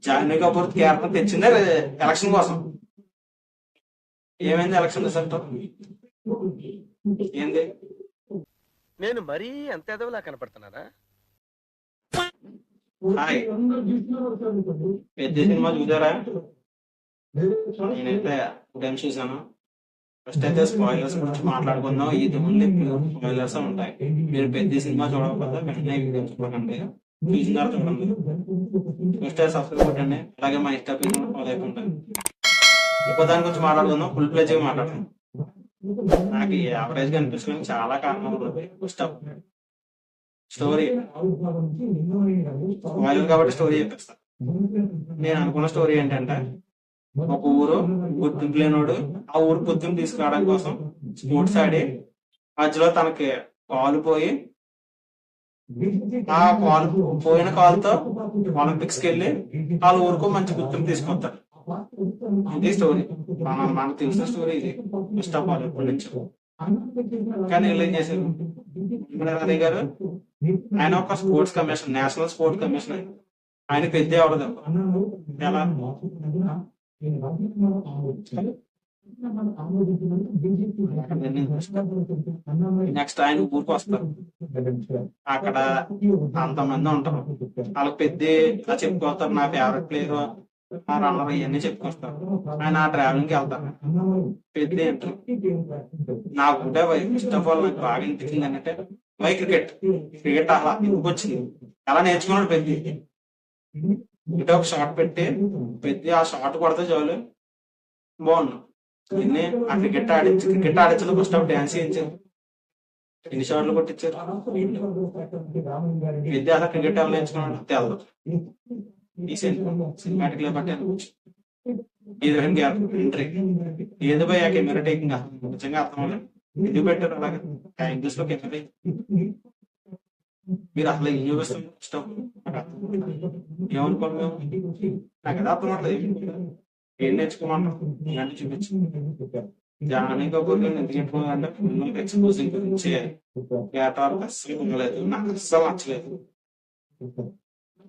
Jahnavi Kapoor character తెచ్చిందే election కోసం. ఏమైంది election result? ఏంది? నేను మరీ అంత ఎదవలా కనపడుతున్నారా? హాయ్, పెద్ద సినిమా చూసారా? నేనైతే టైం చూసాను. ఫస్ట్ అయితే స్పాయిలర్స్ గురించి మాట్లాడుకుందాం. ఇది ఓన్లీ ప్యూర్ స్పాయిలర్స్ ఉంటాయి. మీరు పెద్ద సినిమా చూడకపోతే వెంటనే వీడియో చూడకండి, చూసిన తర్వాత చూడండి. ఫస్ట్ అయితే సబ్స్క్రైబ్ కొట్టండి, అలాగే మా ఇన్స్టా పేజ్ ఫాలో అయిపోండి. ఇప్పుడు దాని గురించి మాట్లాడుకుందాం, ఫుల్ ప్లేజ్ మాట్లాడుకుందాం. నాకు యావరేజ్ గా అనిపించడానికి చాలా కారణాలు ఉన్నాయి. ఫస్ట్ ఆఫ్ స్టోరీ స్పాయిలర్ కాబట్టి స్టోరీ చెప్పేస్తా. నేను అనుకున్న స్టోరీ ఏంటంటే, ఒక ఊరు గుర్తింపు లేనోడు ఆ ఊరు గుర్తింపు తీసుకురావడం కోసం స్పోర్ట్స్ ఆడి మధ్యలో తనకి కాలు పోయి, ఆ కాలు పోయిన కాలుతో ఒలింపిక్స్ కి వెళ్ళి వాళ్ళ ఊరుకు మంచి గుర్తింపు తీసుకొస్తారు. ఇది స్టోరీ, మనకు తెలిసిన స్టోరీ ఇది. ఫస్ట్ ఆఫ్ ఆల్ ఎప్పటి నుంచి. కానీ వీళ్ళు ఏం చేశారు, రవి గారు ఆయన ఒక sports commission, national sports commission. ఆయన పెద్ద ఎవరు ఎలా నెక్స్ట్ ఆయన ఊరికి వస్తారు. అక్కడ అంతమంది ఉంటారు, వాళ్ళకి పెద్ద చెప్పుకొస్తారు. నా ఫేవరెట్ ప్లేయర్ ఆ రన్నర్ ఇవన్నీ చెప్పుకొస్తారు. ఆయన ఆ ట్రావెలింగ్ కి వెళ్తారు. పెద్ద ఏంటారు, నాకు ఉంటే ఫస్ట్ ఆఫ్ ఆల్ నాకు బాగా అనిపించింది అంటే వై క్రికెట్. క్రికెట్ అలా ఎందుకు వచ్చింది, ఎలా నేర్చుకున్నాడు పెద్ద. ఇటు ఒక షాట్ పెట్టి పెద్ద ఆ షాట్ కొడితే చాలు బాగున్నాను. ఎన్ని ఆ క్రికెట్ ఆడించారు ఫస్ట్ ఆఫ్ డాన్స్ చేయించారు. ఎన్ని షాట్లు కొట్టించారు పెద్ద. అలా క్రికెట్ ఎలా నేర్చుకున్నాడు తెలదు. ఈ సినిమాటిక్ బట్టి హీరోయిన్ ఎంట్రీ ఏది పోయి ఆ కెమెరా టేకింగ్ నిజంగా అర్థం అవ్వలేదు. ఎందుకు పెట్టారు అలాగే ఇంగ్లీష్ లో కెమెరా? మీరు అసలు ఏం చూపిస్తారు ఇష్టం ఏమనుకోవాలి మేము? నాకు అది అర్థం అవ్వట్లేదు. ఏం నేర్చుకోమంటారు ఇలాంటి చూపించి. జాహ్నవి కపూర్ ఎందుకు ఎంచుకోవాలంటే ఫుల్ ఎక్స్పోజింగ్ గురించి అస్సలు ఉండలేదు, నాకు అస్సలు నచ్చలేదు.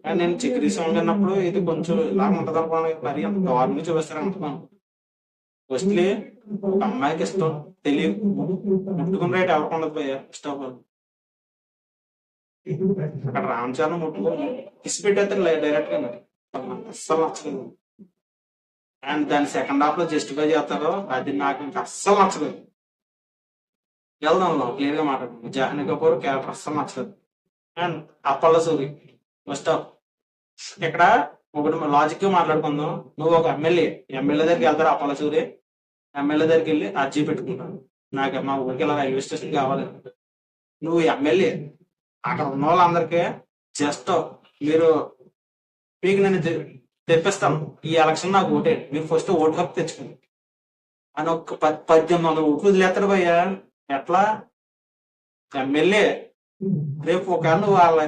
కానీ నేను చిక్రీ సాంగ్ అన్నప్పుడు ఇది కొంచెం ఇలా ఉంటది అనుకోండి, మరి అంత దారుణంగా చూపిస్తారు అనుకున్నాను. ఫస్ట్లీ ఒక అమ్మాయికి ఇష్టం తెలియదు, ముట్టుకుని రైట్ ఎవరికి ఉండదు భయ్య. ఫస్ట్ ఆఫ్ ఆల్ అక్కడ రామ్ చరణ్ ముట్టుకుని కిసి పెట్టేస్తారు డైరెక్ట్ గా, అస్సలు నచ్చలేదు. అండ్ దాని సెకండ్ హాఫ్ లో జస్టిఫై చేస్తారో అది నాకు ఇంకా అస్సలు నచ్చలేదు. వెళ్దాం క్లియర్ గా మాట్లాడుతున్నాం. జాహ్నవి కపూర్ క్యారెక్టర్ అస్సలు నచ్చలేదు. And Appalla Suri first of ఇక్కడ ఒకటి లాజిక్ గా మాట్లాడుకుందాం. నువ్వు ఒక ఎమ్మెల్యే దగ్గరికి వెళ్తారు. అప్పల్ల సూరి ఎమ్మెల్యే దగ్గరికి వెళ్ళి అర్జీ పెట్టుకుంటాను, నాకు మా ఊరికి ఇలా రైల్వే స్టేషన్ కావాలి. నువ్వు ఎమ్మెల్యే, అక్కడ ఉన్న వాళ్ళందరికీ జస్ట్ మీరు మీకు నేను తెప్పిస్తాను, ఈ ఎలక్షన్ నాకు ఓటే, మీరు ఫస్ట్ ఓటు హక్కు తెచ్చుకోండి అని ఒక 1800 ఓట్లు వదిలేస్తారు భయ్యా. ఎట్లా ఎమ్మెల్యే రేపు ఒకవేళ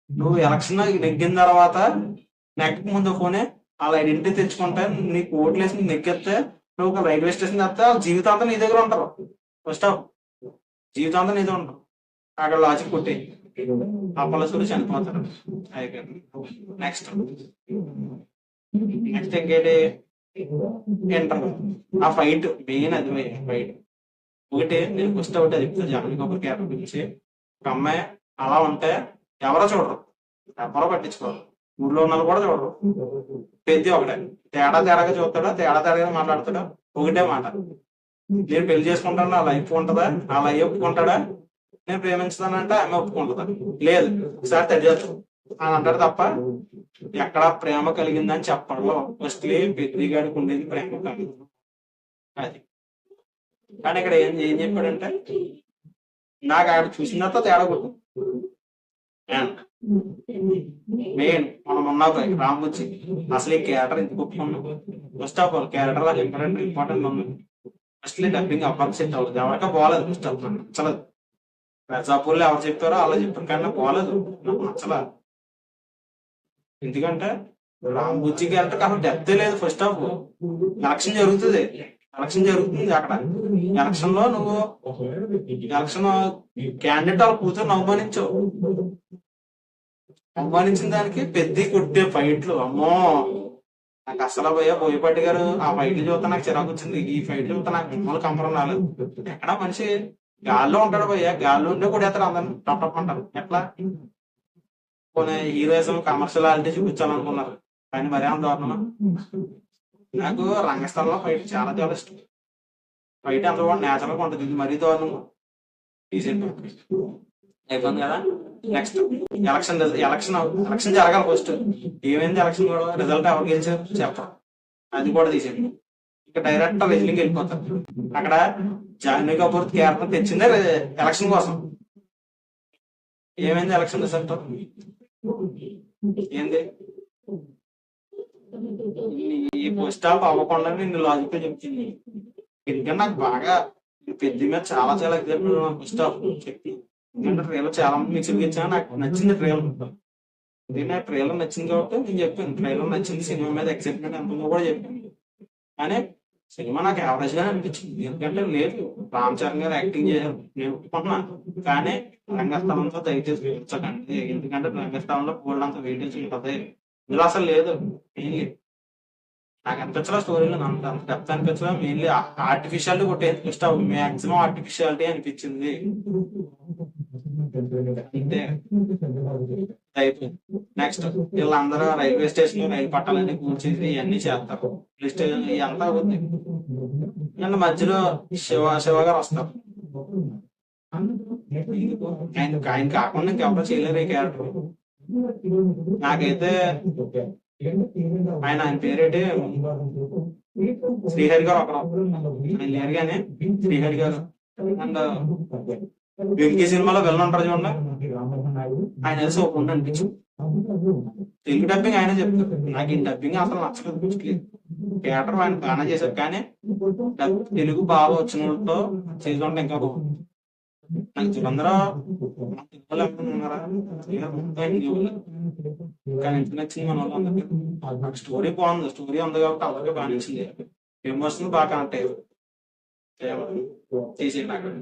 నువ్వు ఎలక్షన్ నెగ్గిన తర్వాత నెగ్గక ముందు ఫోనే వాళ్ళ ఐడెంటిటీ తెచ్చుకుంటే నీకు ఓట్లు వేసి నెగ్గేస్తే నువ్వు ఒక రైల్వే స్టేషన్ తెస్తే వాళ్ళ జీవితాంతం నీ దగ్గర ఉంటారు. ఫస్ట్ ఆఫ్ జీవితాంతం నీ దగ్గర ఉంటారు. అక్కడ లాజిక్ కొట్టి అప్పల సూరి చనిపోతారు. నెక్స్ట్ ఇంకేంటి ఎంటర్ ఆ ఫైట్ మెయిన్. అది ఫైట్ ఒకటి నేను ఫస్ట్ ఒకటి అది చెప్తాను. జాహ్నవి కపూర్ క్యారెక్టర్ గురించి. ఒక అమ్మాయి అలా ఉంటే ఎవరో చూడరు, ఎవరో పట్టించుకోరు, ఊళ్ళో ఉన్న కూడా చూడరు. పెద్ద ఒకటే తేడాగా చూస్తాడా, తేడాగా మాట్లాడతాడా, ఒకటే మాట, నేను పెళ్లి చేసుకుంటాను ఆ లైఫ్ ఉంటుందా, ఆ లైఫ్ ఒప్పుకుంటాడా, నేను ప్రేమించుతానంటే ఆమె ఒప్పుకుంటుందా, లేదు ఒకసారి తెచ్చేస్తాను అని అంటాడు తప్ప ఎక్కడ ప్రేమ కలిగిందని చెప్పడంలో ఫస్ట్ పెద్దగాడికి ఉండేది ప్రేమ కలిగింది అది. కానీ ఇక్కడ ఏం చెప్పాడంటే నాకు ఆడ చూసిన తర్వాత తేడా కొట్టు. మెయిన్ మనం ఉన్నది రామబుచ్చి అసలు ఈ క్యారెక్టర్ ఎందుకు ఒప్పుకున్నాం? First of all character important ఉంది. ఫస్ట్ డబ్బింగ్ అవ్వక సెట్ అవుతుంది, ఎవరికా పోలేదు. ఫస్ట్ ఆఫ్ ఆల్ నచ్చలేదు. ప్రజాపూర్లో ఎవరు చెప్పారో అలా చెప్పారు, కానీ పోలేదు, నాకు నచ్చలేదు. ఎందుకంటే రామబుచ్చి క్యారెక్టర్ అసలు డెప్తే లేదు. ఫస్ట్ ఆఫ్ ఎలక్షన్ జరుగుతుంది అక్కడ. ఎలక్షన్ లో నువ్వు ఎలక్షన్ క్యాండిడేట్ వాళ్ళ కూతురు అవమానించావు. అవమానించిన దానికి పెద్ద కొట్టే ఫైట్లు అమ్మో. నాకు అసలు బోయపాటి గారు ఆ ఫైట్లు చూస్తే నాకు చిరాకు వచ్చింది. ఈ ఫైట్ చూస్తే నాకు మిమ్మల్ని కంపరం రాలేదు. ఎక్కడ మనిషి గాల్లో ఉంటాడు భయ్య, గాల్లో ఉండే కొడేస్తారు అందరిని టప్ టప్ అంటారు. ఎట్లా కొన్ని హీరోయిజం కమర్షియాలిటీ చూపించాలనుకున్నారు, కానీ మరీ అంత దారుణమా? నాకు రంగస్థలంలో ఫైట్ చాలా చాలా ఇష్టం. ఫైట్ అంత కూడా నేచురల్ గా ఉంటుంది, ఇది మరీ దారుణం రీసెంట్ అయిపోయింది కదా. నెక్స్ట్ ఎలక్షన్ ఎలక్షన్ జరగాలి ఫస్ట్. ఏమైంది ఎలక్షన్ కూడా, రిజల్ట్ ఎవరు గెలిచారు చెప్పరు, అది కూడా తీసేయండి. ఇక డైరెక్ట్ రెజ్లింగ్ వెళ్ళిపోతారు. అక్కడ జాహ్నవి కపూర్ క్యారెక్టర్ తెచ్చిందే ఎలక్షన్ కోసం. ఏమైంది ఎలక్షన్ రిజల్ట్ ఏంది? ఈ పోస్ట్ ఆఫ్ అవ్వకుండా నిన్ను లాజిక్ గా చెప్తుంది. ఎందుకంటే నాకు బాగా పెద్ద మీద చాలా చాలా ఎగ్జాంపుల్ పోస్ట్ ఆఫ్ చెప్పి, ఎందుకంటే ట్రైలర్ చాలా మంది మిక్స్డ్ ఇచ్చా, నాకు నచ్చింది ట్రైలర్. నాకు ట్రైలర్ నచ్చింది కాబట్టి నేను చెప్పాను ట్రైలర్ నచ్చింది, సినిమా మీద ఎక్సైట్మెంట్ ఎంత ఉందో కూడా చెప్పాను. కానీ సినిమా నాకు యావరేజ్ గానే అనిపించింది. ఎందుకంటే లేదు, రామ్ చరణ్ గారు యాక్టింగ్ చేశారు, నేను ఒప్పుకుంటున్నాను. కానీ రంగస్థలంతో దయచేసి వేయించకండి, ఎందుకంటే రంగస్థలంలో బోల్డ్ అంత వెయిటేజ్ ఉంటుంది, ఇందులో అసలు లేదు. మెయిన్లీ నాకు అనిపించలే స్టోరీలో అంత అంత డెప్త్ అనిపించలే. మెయిన్లీ ఆర్టిఫిషియాలిటీ కొట్టే ఇష్టం, మాక్సిమం ఆర్టిఫిషియాలిటీ అనిపించింది అంతే. అయిపోయింది. నెక్స్ట్ వీళ్ళందరూ రైల్వే స్టేషన్ లో రైలు పట్టాలని కూర్చేసి ఇవన్నీ చేస్తారు, స్టేషన్ ఇదంతా అవుతుంది. అండ్ మధ్యలో శివ గారు వస్తారు. ఆయన కాకుండా ఇంకెవరో చేయలేరు ఈ క్యారెక్టర్. నాకైతే ఆయన పేరేంటి, శ్రీహరి గారు ఒకరు, ఆయన లేరు కానీ శ్రీహరి గారు. అండ్ వెంకీ సినిమాలో వెళ్ళి ఉంటారు చూడండి, ఆయన సూపర్ అనిపించింది. తెలుగు డబ్బింగ్ ఆయన చెప్తారు, నాకు ఈ డబ్బింగ్ అసలు నచ్చలేదు. థియేటర్ ఆయన బాగా చేశారు, కానీ తెలుగు బాగా వచ్చిన వాళ్ళతో చేసుకుంటే ఇంకా బాగుంది. నాకు జలంధర కానీ ఎంత నచ్చింది మన వాళ్ళందరికీ. నాకు స్టోరీ బాగుంది, స్టోరీ ఉంది కాబట్టి అందరికీ బాగా నచ్చింది. ఎమోషన్ బాగా కనెక్ట్ అయ్యారు. చేసేయండి అక్కడ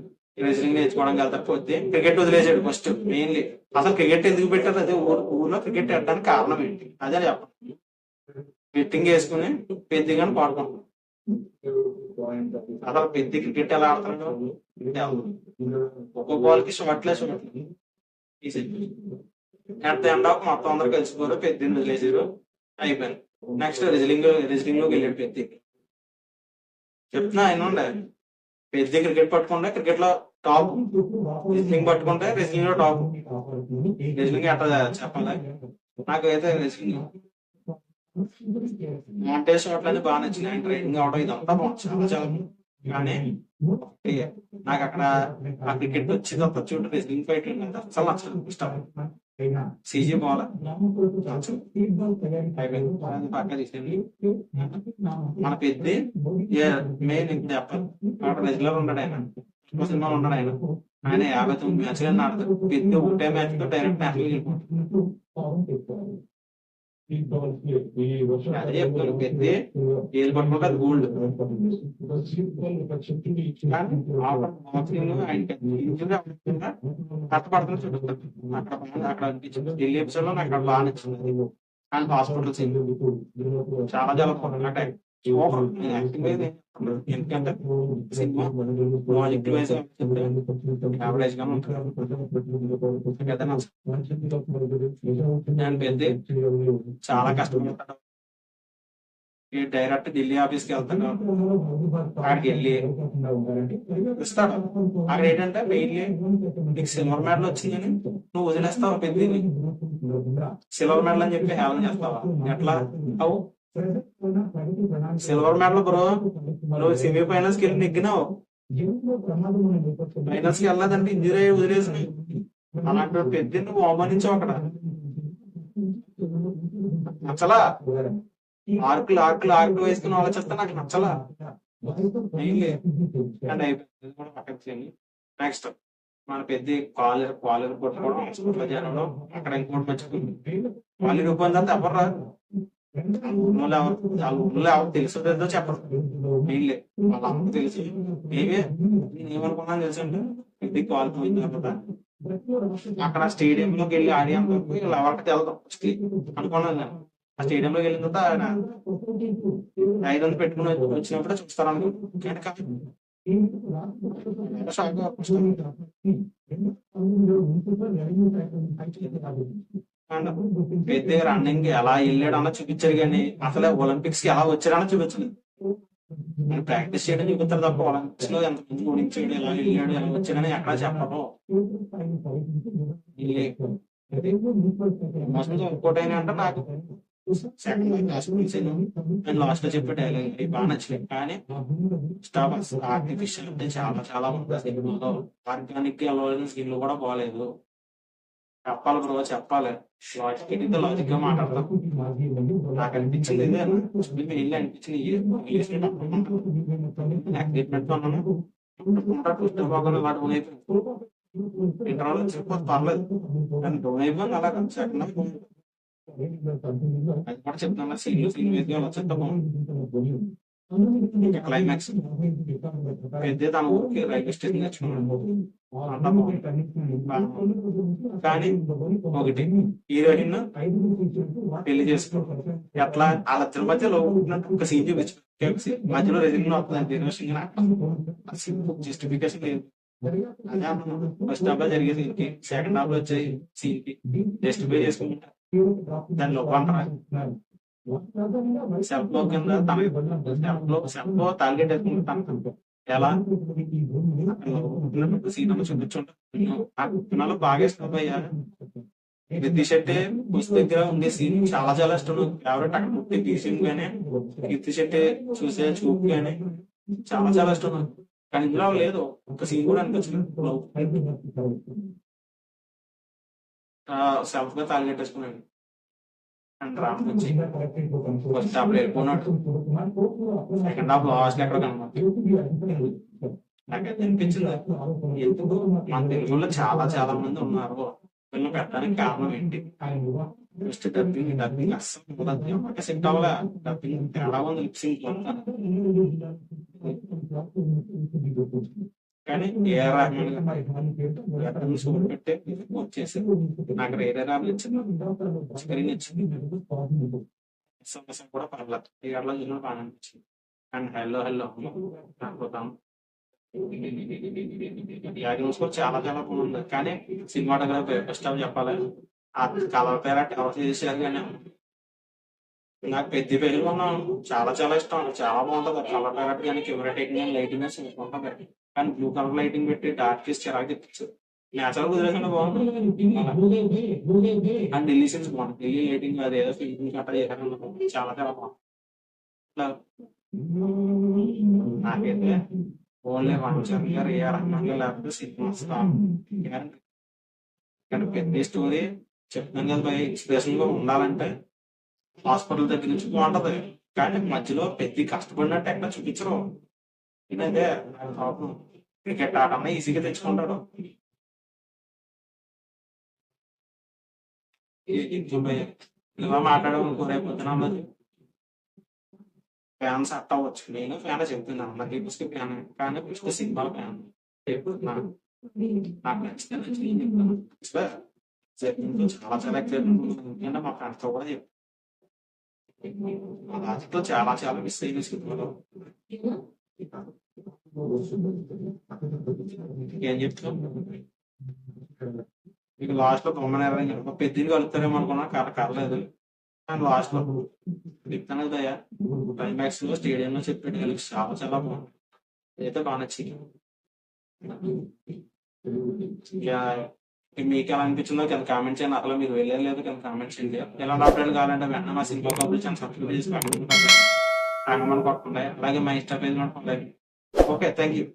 రెజ్లింగ్ నేర్చుకోవడానికి వెళ్తారు, పోతే క్రికెట్ వదిలేసాడు ఫస్ట్. మెయిన్లీ అసలు క్రికెట్ ఎందుకు పెట్టారు, అదే ఊర్లో క్రికెట్ పెట్టడానికి కారణం ఏంటి అదే చెప్పండి. బెట్టింగ్ వేసుకుని పెద్దగానే పాడుకుంటాం. అసలు పెద్ద క్రికెట్ ఎలా ఆడుతున్నాడు, ఒక్కొక్క బాల్ కి షార్ట్లే ఎంత ఎండ మొత్తం అందరు కలిసిపోరు, పెద్ద వదిలేసారు, అయిపోయింది. నెక్స్ట్ రెజ్లింగ్ లోకి వెళ్ళాడు పెద్ద. చెప్తున్నా ఆయన ఉండే పెద్ద క్రికెట్ పట్టుకుంటే క్రికెట్ లో టాప్, రెజ్లింగ్ పట్టుకుంటే రెజ్లింగ్ లో టాప్. రెజ్లింగ్ ఎట్లా చెప్పాలి, నాకైతే రెజ్లింగ్ మౌంటేజ్ షాట్లన్నీ బాగా నచ్చింది. ఆయన ట్రైనింగ్ అవడం ఇదంతా బాగుంది, చాలా చాలా. కానీ నాకు అక్కడ ఆ క్రికెట్ వచ్చేదంతా చూడు, రెజ్లింగ్ ఫైట్ అసలు నచ్చదు, ఇష్టం. సీజీ బాల్ పక్క తీసేది. మన పెద్ద మెయిన్ ఇంకా చెప్పాలి, అక్కడ రెగ్యులర్ ఉన్నాడు ఆయన, సినిమాలో ఉన్నాడు ఆయన. ఆయన 59 మ్యాచ్లు ఆడతాడు, పెద్ద ఒకటే మ్యాచ్ తో డైరెక్ట్ నేషనల్ వెళ్ళిపోతాడు. అదే చెప్తాను, పెద్ద ఏది పట్టుకుంటే అది గోల్డ్. కష్టపడుతున్నా చూపిస్తాడు అక్కడ అనిపించింది. ఢిల్లీ ఎపిసోడ్ లో నాకు అక్కడ బాగా నచ్చింది. అండ్ హాస్పిటల్ సీన్ చాలా చాలా బాగుంది. ఎందుకంటే సినిమా ప్రాజెక్ట్ వైజ్ యావరేజ్ గా ఉంటుంది. చాలా కష్టపడతాడు. డైరెక్ట్ ఢిల్లీ ఆఫీస్కి వెళ్తాడు, అక్కడికి వెళ్ళి ఇస్తాడు. అక్కడ ఏంటంటే మెయిన్లీ నీకు సిల్వర్ మెడల్ వచ్చిందని నువ్వు వదిలేస్తావా పెద్దని, సిల్వర్ మెడల్ అని చెప్పి హేళన చేస్తావా? ఎట్లా అవు సిల్వర్ మెడల్ బ్రో, నువ్వు సెమీ ఫైనల్స్ కి వెళ్ళి నెగ్గినావు, ఫైనల్స్ కి వెళ్ళదంటే ఇంజరీ అయ్యి వదిలేసి అలాంటి పెద్ద నువ్వు అవమానించావు. అక్కడ నచ్చలా, ఆర్కులు వేసుకుని ఆలోచిస్తే నాకు నచ్చలా మెయిన్లీ. అండ్ అయిపోయింది కూడా పక్కన. నెక్స్ట్ మన పెద్ద కాలర్ కొట్టుకోవడం, హాస్పిటల్ జరగడం. అక్కడ ఇంకోటి మర్చిపోయింది, కాలర్ ఇబ్బంది తర్వాత ఎవరు రాదు, ఊళ్ళో ఎవరు తెలుసుదో చెప్పరు. మెయిన్లీ వాళ్ళందరూ తెలుసు. నేనేమనుకున్నాను తెలుసు అంటే పెద్ద కాల్ పోయింది తర్వాత అక్కడ స్టేడియంలోకి వెళ్ళి ఆడియంత వరకు ఇలా ఎవరికి వెళ్దాం అనుకున్నాను నేను. ఆ స్టేడియంలోకి వెళ్ళిన తర్వాత ఆయన 500 పెట్టుకుని వచ్చినప్పుడు చూస్తాను అనుకున్నాను. కానీ కాదు. షాక్ గా వస్తాను. అండ్ పెద్ద రన్నింగ్ ఎలా వెళ్ళాడు అన్న చూపించారు, కానీ అసలే ఒలింపిక్స్ కి ఎలా వచ్చాడన్న చూపించలేదు. నేను ప్రాక్టీస్ చేయడం చూపిస్తారు తప్ప ఒలింపిక్స్ లో ఎంత మంది ఓడించాడు, ఎలా వెళ్ళాడు, ఎలా వచ్చాడని ఎక్కడా చెప్పడం. ఎమోషనల్ వర్కౌట్ అయినా అంటే నాకు సెకండ్ లాస్ట్ అండ్ లాస్ట్ లో చెప్పే డైలాగ్ బాగా నచ్చలేదు. కానీ స్టాప్ ఆర్టిఫిషియల్ అంటే చాలా చాలా ఉంటుంది సినిమాలో. ఆర్గానిక్ గా స్కిల్ కూడా బాగాలేదు. చెప్పాలి బ్రో, చెప్పాలి. లాజిక్ అయితే లాజిక్ గా మాట్లాడతాం. నాకు అనిపించింది ఇదే వెళ్ళి అనిపించింది ఇంటర్వల్ వచ్చిపోతే పర్లేదు, కానీ డౌన్ అయిపోయింది. అలాగా సెకండ్ హాఫ్ అది కూడా చెప్తున్నా. సీన్ మీద వచ్చేస్తా బాగుంది. ఇంకా క్లైమాక్స్ పెద్ద తన ఊరికి రైల్వే స్టేషన్ తెచ్చుకున్నాడు. అంతా బాగుంది. కానీ ఒకటి హీరోయిన్ పెళ్లి చేసుకో ఎట్లా వాళ్ళ మధ్యలో ఒక సీన్ చూపించు, మధ్యలో రెజిగ్న్ అవుతుంది. జస్టిఫికేషన్ లేదు. అదే అంటున్నాను. ఫస్ట్ హాఫ్ లో జరిగే సీన్ కి సెకండ్ హాఫ్ లో వచ్చే సీన్ కి జస్టిఫై చేసుకుంటా దాని లోపల అంటారా సెల్ఫ్ లో కింద తన సెల్ఫ్ లో టార్గెట్ వేసుకుంటాను. ఎలా సీన్ చూపించుంటాను. బాగా ఇష్టం అయ్యా. ప్రతి శెట్టి బుస్ దగ్గర ఉండే సీన్ చాలా చాలా ఇష్టం. ఫేవరెట్ అక్కడ పుట్టి తీసింది కానీ కీర్తి శెట్టి చూసే చూపు కానీ చాలా చాలా ఇష్టం నాకు. కానీ ఇందులో లేదు, ఒక సీన్ కూడా అనిపించలేదు. సెల్ఫ్ గా టార్గెట్ వేసుకున్నాడు అండ్ రామ్ వచ్చి ఫస్ట్ హాఫ్ లో వెళ్ళిపోయినట్టు సెకండ్ హాఫ్ లాస్ట్ ఎక్కడ కనబడుతుంది. నాకైతే అనిపించింది ఎందుకు మన తెలుగులో చాలా చాలా మంది ఉన్నారు, వీళ్ళని పెట్టడానికి కారణం ఏంటి? ఫస్ట్ డబ్బింగ్ అస్సలు ఎవరికి సెట్ అవ్వలే. డబ్బింగ్ తేడా ఉంది, లిప్సింగ్ కానీ ఏఆర్ రెహమాన్ సూట్ పెట్టి వచ్చేసి నాకు రేరే రాబులు ఇచ్చింది, స్క్రీన్ ఇచ్చింది. కూడా పర్లేదు, థియేటర్లో చూసిన బాగా అనిపించింది. అండ్ హెల్లో హెల్లో అనుకుంటాం యాక్టింగ్స్ కూడా చాలా చాలా బాగుంది. కానీ సినిమాటోగ్రఫీ ఫస్ట్ హాఫ్ చెప్పాలి, ఆ కలర్ పేర ఎవరు చేశారు. కానీ నాకు పెద్ద పేరు ఉన్నాను చాలా చాలా ఇష్టం, చాలా బాగుంటది. కలర్ పేరట్ కానీ కెమెరా టెక్నిక్ లైటింగ్ ఉంటుంది. కానీ బ్లూ కలర్ లైటింగ్ పెట్టి డార్క్ చేసి చిరాకు తెప్పించారు. నేచురల్ కుదిరేకుండా బాగుంది. అండ్ ఢిల్లీ సీన్స్ బాగుంది. ఢిల్లీ లైటింగ్ అది ఏదో ఫిల్మ్ కట్ట చేశారు, చాలా చాలా బాగుంది. నాకైతే ఓన్లీ రామచంద్ర గారు ఏఆర్ రెహమాన్ గారు లేకపోతే సినిమా వస్తాను. కానీ పెద్ద స్టోరీ చెప్తాను కదా, ఇన్స్పిరేషన్ గా ఉండాలంటే హాస్పిటల్ దగ్గర నుంచి బాగుంటది. కానీ మధ్యలో పెద్ద కష్టపడినట్టు ఎక్కడ చూపించరు. ఇదే క్రికెట్ ఆటన్నా ఈజీగా తెచ్చుకుంటాడు. ఇలా మాట్లాడమనుకో రేపు పొద్దున ఫ్యాన్స్ అట్ట అవ్వచ్చు. నేను ఫ్యాన్ చెప్తున్నాను, నాకు ఇప్పుడు ఫ్యాన్, కానీ ఫస్ట్ సినిమా ఫ్యాన్ చెప్తున్నాను. నాకు నచ్చితే నచ్చింది చెప్తాను. చాలా చాలా ఎక్సైట్మెంట్, ఎందుకంటే మా ఫ్రెండ్స్ తో కూడా చెప్తాను. మా లాజిక్ లో చాలా చాలా మిస్ అయిన సినిమాలో ఏం చెప్తాం. మీకు లాస్ట్ లో తొమ్మిది పెద్దలు కలుగుతారేమో అనుకున్నా, కలలేదు. కానీ లాస్ట్ లో చెప్తాను కదయ్యా, క్లైమాక్స్ లో స్టేడియం లో చెప్పేది చాలా చాలా బాగుంది. అయితే బాగా నచ్చింది. మీకు ఎలా అనిపించిందో కింద కామెంట్ చేయండి. అసలు మీరు వెళ్ళలేదు కింద కామెంట్ చేయండి. ఎలాంటి అప్డేట్ కావాలంటే వెంటనే మా సినిమా కబుల్ ఛానల్ సబ్స్క్రైబ్ చేసి కామెంట్ కొట్టండి. అలాగే మా ఇన్స్టా పేజ్ కూడా ఓకే, థ్యాంక్ యూ.